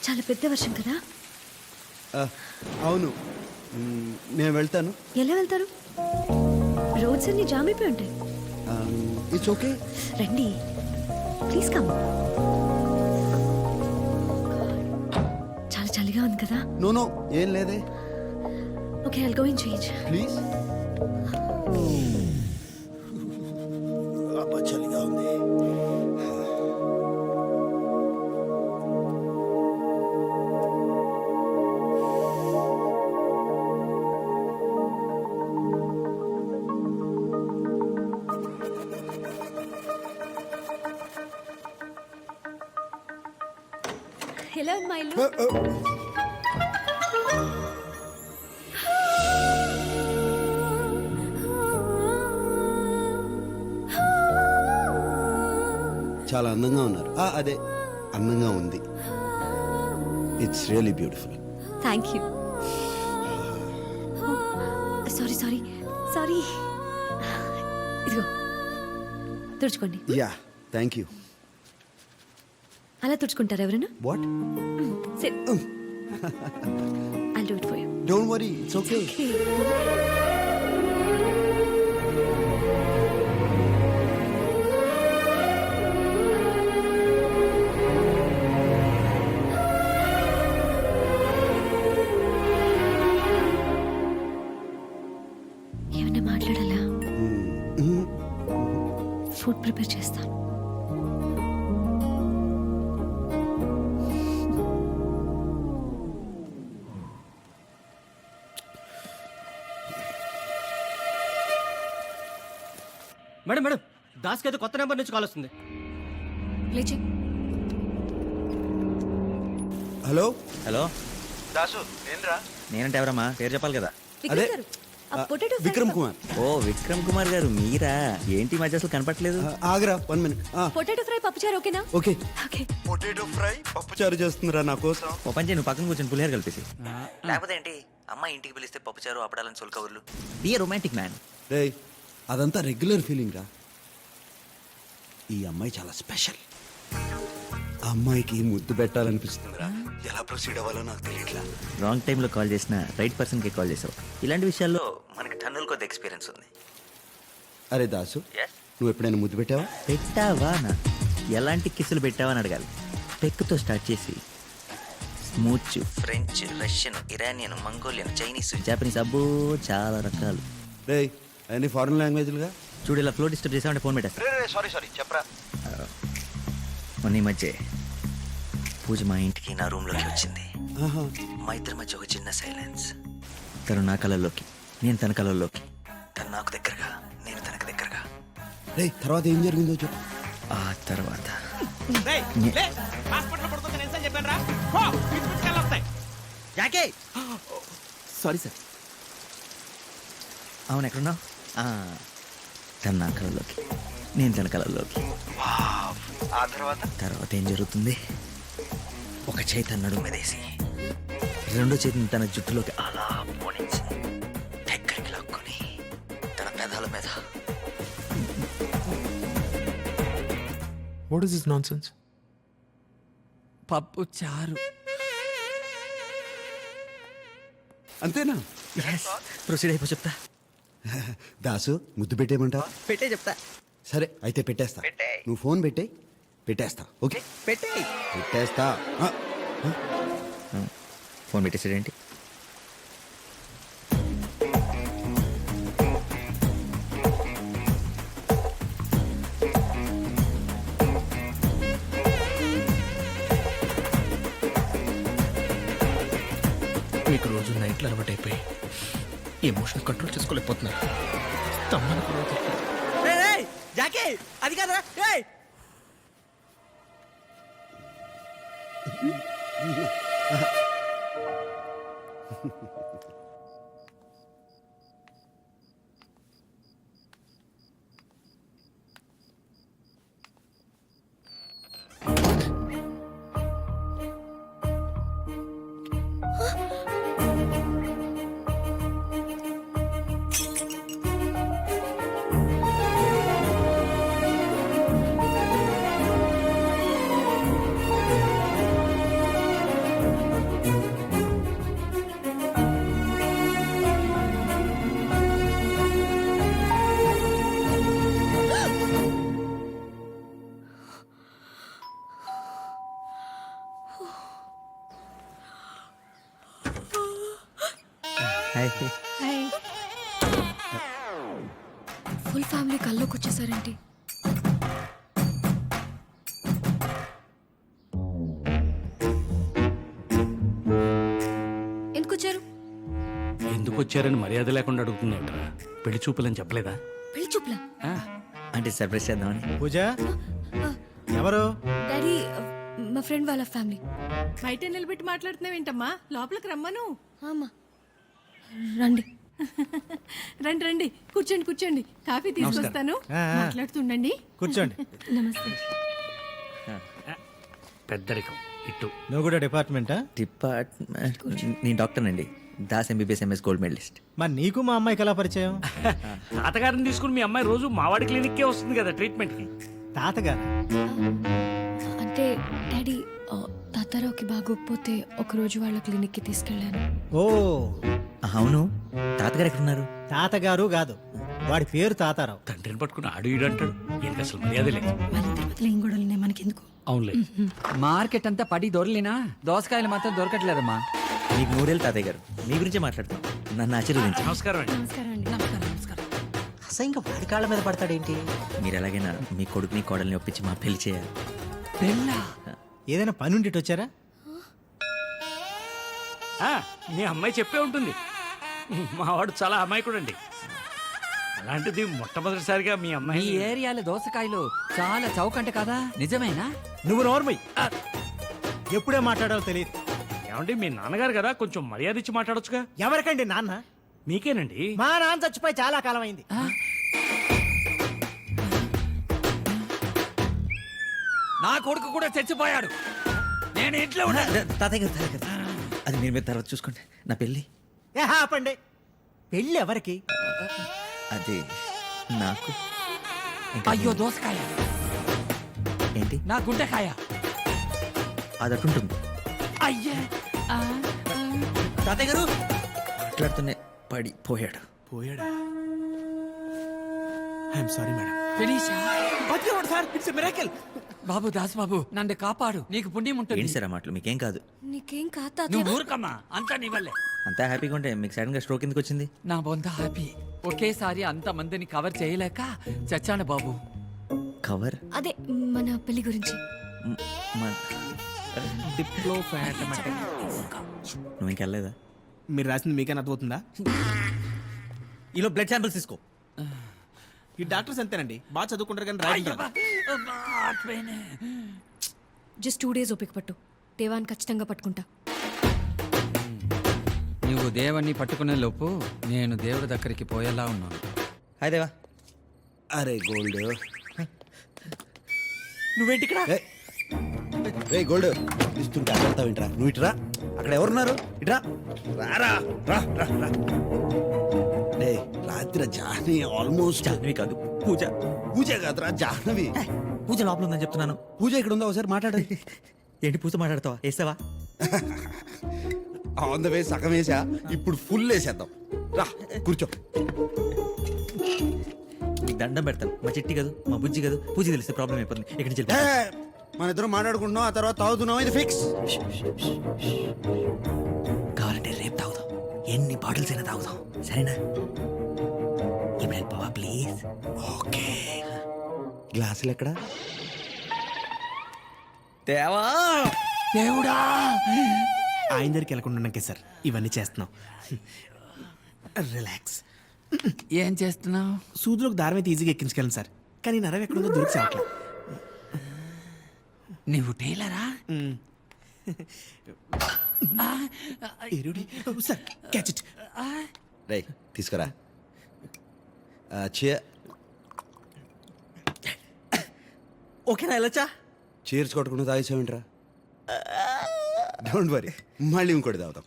చాలా పెద్ద వర్షం కదా. అవును, నేను వెళ్తాను. ఎలా వెళ్తారు? రోడ్స్ అన్ని జామ్ అయిపోయి ఉంటాయి. ఇట్స్ ఓకే, రండి ప్లీజ్ కమ్. చాలా చలిగా ఉంది కదా. నో ఏం లేదే. Okay, I'll go in change. Please. అబ్బా చలిగా ఉంది. ఎలా ఉంది మా ఇల్లు? చాలా అందంగా ఉన్నారు. అదే అందంగా ఉంది. It's really beautiful. Thank you. Sorry sorry sorry. ఇదిగో తుడుచుకోండి. Yeah thank you. అలా తుడుచుకుంటారు ఎవరైనా? What? I'll do it for you. Don't worry, it's okay. ఏమన్నా మాట్లాడాలా? ఫుడ్ ప్రిపేర్ చేస్తాను. మేడం మేడం, దాస్కి అయితే కొత్త నెంబర్ నుంచి కాల్ వస్తుంది. లేచి. హలో హలో దాసు, నేనురా. నేనంటే ఎవరమ్మా? పేరు చెప్పాలి కదా. అదే విక్రమ్ గారు, ఆ పొటాటో ఫ్రై విక్రమ్ తో- కుమార్. ఓ విక్రమ్ కుమార్ గారు మీరా? ఏంటి ఈ మధ్య అసలు కనపట్లేదు. ఆగరా 1 minute. పొటాటో ఫ్రై పప్పుచారు ఓకేనా? ఓకే. ఓకే. పొటాటో ఫ్రై పప్పు చారు చేస్తుందిరా నా కోసం. ఓ పని చేయి, నువ్వు పక్కన కూర్చొని పులిహార కలిపేసి. లేకపోతే ఏంటి, అమ్మాయి ఇంటికి పిలిస్తే పప్పుచారు అప్పడాలని సొలకవర్లు. Be romantic man. రేయ్, అదంతా రెగ్యులర్ ఫీలింగ్ రా. ఈ అమ్మాయి చాలా స్పెషల్. ఆ అమ్మాయికి ముద్దు పెట్టాలనిపిస్తుందిరా. ఎలా ప్రొసీడ్ అవ్వాలో నాకు తెలియట్లా. రాంగ్ టైంలో కాల్ చేసిన రైట్ పర్సన్కి కాల్ చేసావు. ఇలాంటి విషయాల్లో మనకి టన్నుల కొద్ది ఎక్స్పీరియన్స్ ఉంది. అరే దాసు, నువ్వు ఎప్పుడైనా ముద్దు పెట్టావా? పెట్టావా నా? ఎలాంటి కిస్సులు పెట్టావా అని అడగాలి. పెక్కుతో స్టార్ట్ చేసి smooch, French, Russian, Iranian, Mongolian, Chinese, Japanese, అబ్బో చాలా రకాలు. రేయ్, అన్ని ఫారెన్ లాంగ్వేజ్లుగా. చూడు, ఇలా ఫ్లో డిస్టర్బ్ చేసామంటే ఫోన్ పెట్టేస్తా. సారీ చెప్పరా. మొన్న ఈ మధ్య పూజ మా ఇంటికి నా రూమ్లోకి వచ్చింది. ఆహా. మా ఇద్దరి మధ్య ఒక చిన్న సైలెన్స్. తను నా కళల్లోకి, నేను తన కళల్లోకి. తను నాకు దగ్గరగా, నేను తనకు దగ్గరగా. రేయ్, తర్వాత ఏం జరిగిందో చెప్పు. ఆ తర్వాత సారీ సార్. అవును, ఎక్కడున్నావు? తను నా కళల్లోకి, నేను తన కళల్లోకి. ఆ తర్వాత ఏం జరుగుతుంది? ఒక చేయి తన నడుము మీదేసి రెండో చేతిని తన జుట్టులోకి అలా పోనించి దగ్గరికి లాక్కొని తన పెదాల మీద. What is this nonsense? పప్పు చారు. అంతేనా? ప్రొసీడ్ అయిపో చెప్తా. దాసు, ముద్దు పెట్టేయమంటావా? పెట్టే చెప్తా. సరే అయితే పెట్టేస్తా. పెట్టేయ్. నువ్వు ఫోన్ పెట్టేస్తా. ఓకే, పెట్టే. పెట్టేస్తా. ఫోన్ పెట్టేసాడేంటి? మీకు రోజు నైట్లు అలవాటు అయిపోయి ఎమోషన్ కంట్రోల్ చేసుకోలేకపోతున్నారు. తమ్మని కూడా వదలరు. జాకే, అది కాదురా. హాయ్. ఫుల్ ఫ్యామిలీ కల్లోకి వచ్చేసారేంటి? ఎందుకు వచ్చారు? ఎందుకు వచ్చారని మర్యాద లేకుండా అడుగుతుందేంట్రా? పెళ్లి చూపులని చెప్పలేదా? పెళ్లి చూపులా? ఆ, అంటే సర్ప్రైజ్ చేద్దామని. పూజ ఎవరు? డాడీ మా ఫ్రెండ్ వాళ్ళ ఫ్యామిలీ. బయట నిలబెట్టి మాట్లాడుతున్నావేంటమ్మా? లోపలికి రమ్మను. అమ్మా రండి. రండి రండి, కూర్చోండి కూర్చోండి, కాఫీ తీసుకొస్తాను. ఆ, ఆ. మాట్లాడుతుండండి. కూర్చోండి. నమస్తే. పెద్దరికం ఇటు. నువ్వు కూడా డిపార్ట్మెంటా? డిపార్ట్మెంట్ నేను డాక్టర్ అండి. Das MBBS MS gold medalist. మరి నీకు మా అమ్మాయికి ఎలా పరిచయం? తాతగారిని తీసుకుని మీ అమ్మాయి రోజు మావాడి క్లినిక్కే వస్తుంది కదా ట్రీట్మెంట్కి. తాతగారు? అంటే డాడీ తాతారావుకి బాగోకపోతే ఒకరోజు వాళ్ళ క్లినిక్కి తీసుకెళ్ళాను. ఓ, అవును, తాతగారు ఎక్కడున్నారు? తాతగారు కాదు, వాడి పేరు తాతారావు. తండ్రిని పట్టుకుని ఆడు ఈడు అంటాడు. ఈయనకి అసలు మర్యాద లేదు. వాళ్ళ తర్వాత ఏం గొడవలు మనకెందుకు? అవునులే. మార్కెట్ అంతా పడి దొరలినా దోసకాయలు మాత్రం దొరకట్లేదమ్మా. మీకు 3 ఏళ్ళు తాతయ్య గారు. మీ గురించే మాట్లాడుతాం. నన్ను ఆశీర్వదించండి. నమస్కారం అండి. నమస్కారం అండి. అసలు ఇంకా వాడి కాళ్ళ మీద పడతాడేంటి? మీరు ఎలాగైనా మీ కొడుకుని కోడల్ని ఒప్పించి మా పెళ్లి చేయాలి. పెళ్ళా? ఏదైనా పని ఉండి వచ్చారా? ఆ, మీ అమ్మాయి చెప్పే ఉంటుంది. మావాడు చాలా అమాయకుడండి. అలాంటిది మొట్టమొదటిసారిగా మీ ఈ అమ్మాయి ఏరియాలో దోసకాయలు చాలా చౌకంట కదా, నిజమేనా? నువ్వు నోర్మయ్యి. ఎప్పుడే మాట్లాడాలో తెలియదు. ఏమండి మీ నాన్నగారు కదా, కొంచెం మర్యాద ఇచ్చి మాట్లాడొచ్చుగా. ఎవరికండి నాన్న? మీకేనండి. మా నాన్న చచ్చిపోయి చాలా కాలం అయింది. నా కొడుకు కూడా చచ్చిపోయాడు. నేను ఇంట్లో ఉన్నా. తాతయ్య గారు, తాతయ్య గారు, అది మీరు మీద తర్వాత చూసుకోండి. నా పెళ్ళి ఏ ఆపండి. పెళ్ళి ఎవరికి? అది నాకు. ఇంకా అయ్యో దోసకాయ, ఏంటి? నా గుండెకాయ. అది అటుంటుంది. అయ్యే తాతయ్య గారు మాట్లాడుతూనే పడిపోయాడు. పోయాడా? I'm sorry madam. ఫినిషా? Sir, it's miracle. Babu Das బాబు, నన్ను కాపాడు, నీకు పుణ్యం ఉంటుంది. ఏంటి సార్ ఆ మాటలు? మీకేం కాదు. నీకేం కాదు తాతయ్య. నువ్వు ఊరుకమ్మా, అంతా నీ వల్లే. అంతా హ్యాపీగా ఉంటే మీకు సడన్ గా స్ట్రోక్ ఎందుకు వచ్చింది? నా బొంద హ్యాపీ. ఒకేసారి అంత మందిని కవర్ చేయలేక చచ్చాను బాబు. కవర్? అదే మన పెళ్లి గురించి. నువ్వు ఇంకెళ్ళలేదా? మీరు రాసింది మీకేనా అర్థమవుతుందా? ఈలో బ్లడ్ శాంపిల్స్ తీసుకో. ఈ డాక్టర్స్ అంతేనండి, బాగా చదువుకుంటారు కానీ అయ్యో, రాయడం అబ్బా, అట్లనే. జస్ట్ 2 days ఓపిక పట్టు, దేవాన్ని ఖచ్చితంగా పట్టుకుంటా. నువ్వు దేవుణ్ణి పట్టుకునే లోపు నేను దేవుడి దగ్గరికి పోయేలా ఉన్నాను. హాయ్ దేవా. అరే గోల్డ్, నువ్వేంటి ఇక్కడ? రే గోల్డ్, ఇస్తుంటే అక్కడ వింటరా. నువ్వు ఇటురా. అక్కడ ఎవరున్నారు? ఇట్రా. రారా, రా రా రా. డే, రాత్రి జాహ్నవి ఆల్మోస్ట్. జాహ్నవి కాదు, పూజ. పూజ కాదురా, జాహ్నవి. పూజ లోపల ఉందని చెప్తున్నాను. పూజ ఇక్కడ ఉందా? ఒకసారి మాట్లాడు. ఏంటి పూజ మాట్లాడతావా? వేస్తావా? ఆన్ ద వే సగం వేసా, ఇప్పుడు ఫుల్ వేసేద్దాం. రా కూర్చో. మీకు దండం పెడతాను. మా చిట్టి కాదు, మా బుజ్జి కాదు. పూజ తెలిస్తే ప్రాబ్లం అయిపోతుంది. ఎక్కడి నుంచి ఏ, మన ఇద్దరం మాట్లాడుకుంటున్నాం, ఆ తర్వాత తాగుతున్నాం. ఇది ఫిక్స్. కావాలంటే రేపు తాగుదాం. ఎన్ని బాటిల్స్ అయినా తాగుదాం, సరేనా? ఇప్పుడు వెళ్ళిపోవా ప్లీజ్. ఓకే. గ్లాసులు ఎక్కడా? దేవా, దేవుడా, ఆయన దగ్గరికి వెళ్ళకుండా సార్ ఇవన్నీ చేస్తున్నాం. రిలాక్స్. ఏం చేస్తున్నావు? సూదులకు దారం అయితే ఈజీగా ఎక్కించగలను సార్, కానీ నరవ ఎక్కడుందో దొరికి సావట్లేదు. నువ్వు టైలరా? ఎరుడి సార్, క్యాచ్ ఇట్. రే తీసుకురా. చే ఓకేనా? వెళ్ళొచ్చా? చీర్స్ కొట్టుకుంటూ తాగేసావేంట్రా? డోంట్ వరీ, మళ్ళీ ఇంకోటి తాగుతాం.